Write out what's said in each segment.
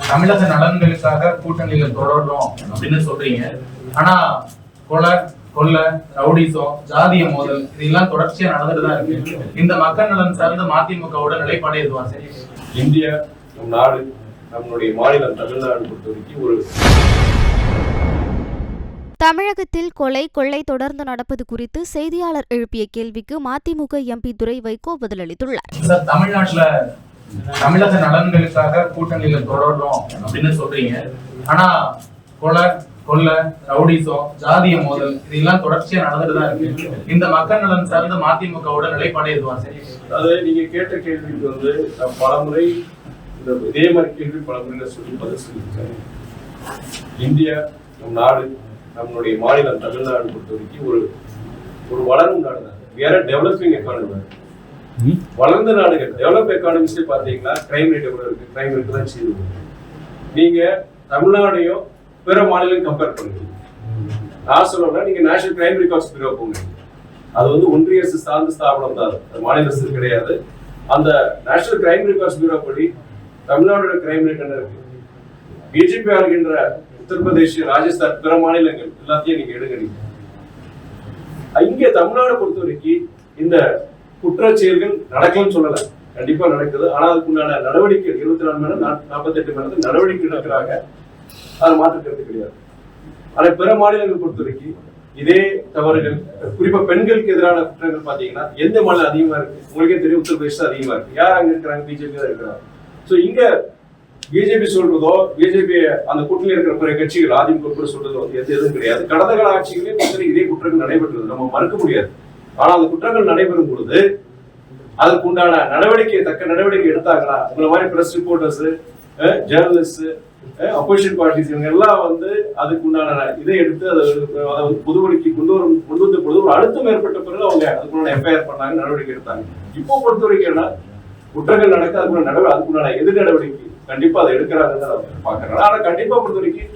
தமிழக நலன்களுக்காக கூட்டணியில தொடரணும் அப்படின்னு சொல்றீங்க. ஆனா கொலை, ரவுடிசம், ஜாதிய மோதல் இதெல்லாம் தொடர்ச்சியா நடந்துட்டுதான் இருக்கு. இந்த மக்கள் நலன் சார்ந்த மதிமுகவோட நிலைப்பாடு எதுவா? சரி, இந்தியா நம் நாடு, நம்மளுடைய மாநிலம் தமிழ்நாடு பொறுத்தவரைக்கும் ஒரு தமிழகத்தில் கொள்ளை தொடர்ந்து நடப்பது குறித்து செய்தியாளர் எழுப்பிய கேள்விக்கு மதிமுக எம்பி துரை வைகோ பதிலளித்துள்ளார். தமிழ்நாட்டுல தமிழக நலன்களுக்காக கூட்டணியில தொடரணும் அப்படின்னு சொல்றீங்க. ஆனா கொலை, ரவுடிசம், ஜாதிய மோதல் இதெல்லாம் தொடர்ச்சியா நடந்துட்டுதான் இருக்கு. இந்த மக்கள் நலன் சார்ந்த மதிமுகவோட நிலைப்பாடு எதுவா? சரி, அது நீங்க கேட்ட கேள்விக்கு பலமுறை இதே மாதிரி கேள்வி பலமுறை சொல்லி பதில் சொல்லியிருக்காங்க. இந்தியா நம் நாடு, நம்மளுடைய மாநிலம் தமிழ்நாடு பொறுத்தவரைக்கும் ஒரு வளரும் நாடு தான். வேற டெவலப்பிங் எக்கானமி. வளர்ந்த நாடுகள் டெவலப் எக்கானமிஸ்ல பாத்தீங்கன்னா கிரைம் ரேட் எவ்வளவு இருக்கு? கிரைம் ரேட் தான் செய்யுது. நீங்க தமிழ்நாடையும் பிற மாநிலம் கம்பேர் பண்ணுங்க. நான் சொல்லணும்னா நீங்க நேஷனல் கிரைம் ரெக்கார்ட்ஸ் பியூரோ போங்க. அது ஒன்றிய அரசு சார்ந்த ஸ்தாபனம் தான், அது மாநில அரசு கிடையாது. அந்த நேஷனல் கிரைம் ரெக்கார்ட்ஸ் பியூரோ படி தமிழ்நாடோட கிரைம் ரேட் என்ன இருக்கு? பிஜேபி ஆளுகின்ற உத்தரப்பிரதேஷ், ராஜஸ்தான், பிற மாநிலங்கள் எல்லாத்தையும் நீங்க எடுங்க. இங்க தமிழ்நாடு பொறுத்த வரைக்கும் இந்த குற்றச்செயல்கள் நடக்கலன்னு சொல்லல, கண்டிப்பா நடக்குது. ஆனா அதுக்குண்டான நடவடிக்கை 24 மணி நேரம் 48 மணி நேரத்தில் நடவடிக்கை எடுக்கிறாங்க. அது மாற்றுக்கிறது கிடையாது. ஆனா பிற மாநிலங்கள் பொறுத்த வரைக்கும் இதே தவறுகள், குறிப்பா பெண்களுக்கு எதிரான குற்றங்கள் பாத்தீங்கன்னா எந்த மாநிலம் அதிகமா இருக்கு? உங்களுக்கே தெரியும், உத்தரப்பிரதேஷ் தான் அதிகமா இருக்கு. யார் அங்க இருக்கிறாங்க? பிஜேபி தான் இருக்கிறாங்க. சோ இங்க பிஜேபி சொல்றதோ, பிஜேபி அந்த கூட்டணியில் இருக்கிற பிற கட்சிகள் அதிமுக சொல்றதோ எதுவும் கிடையாது. கடந்த கால ஆட்சிகளே இதே குற்றங்கள் நடைபெற்றது, நம்ம மறுக்க முடியாது. ஆனா அந்த குற்றங்கள் நடைபெறும் பொழுது அதுக்கு உண்டான தக்க நடவடிக்கை எடுத்தாங்களா? உங்களை மாதிரி press reporters, journalist, opposition parties இவங்க எல்லாம் அதுக்கு உண்டான இதை எடுத்து அதை பொதுவெளிக்கு கொண்டு வந்த பொழுது ஒரு அழுத்தம் ஏற்பட்ட பிறகு அவங்க அதுக்குள்ள எஃப்ஐஆர் பண்ணாங்க, நடவடிக்கை எடுத்தாங்க. இப்போ பொறுத்த வரைக்கும் குற்றங்கள் நடக்க அதுக்குண்டான எதிர் நடவடிக்கை கண்டிப்பா அதை எடுக்கிறாங்கன்னு பாக்குறாங்க. ஆனா கண்டிப்பா பொறுத்த வரைக்கும்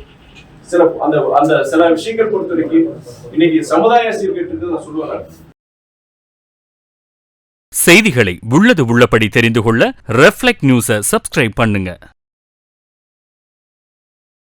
சில விஷயங்கள் பொறுத்த வரைக்கும் இன்னைக்கு சமுதாய சீர்கேட்டு நான் சொல்லுவேன். செய்திகளை உள்ளது உள்ளபடி தெரிந்து கொள்ள ரெஃப்ளெக்ட் நியூஸை சப்ஸ்கிரைப் பண்ணுங்க.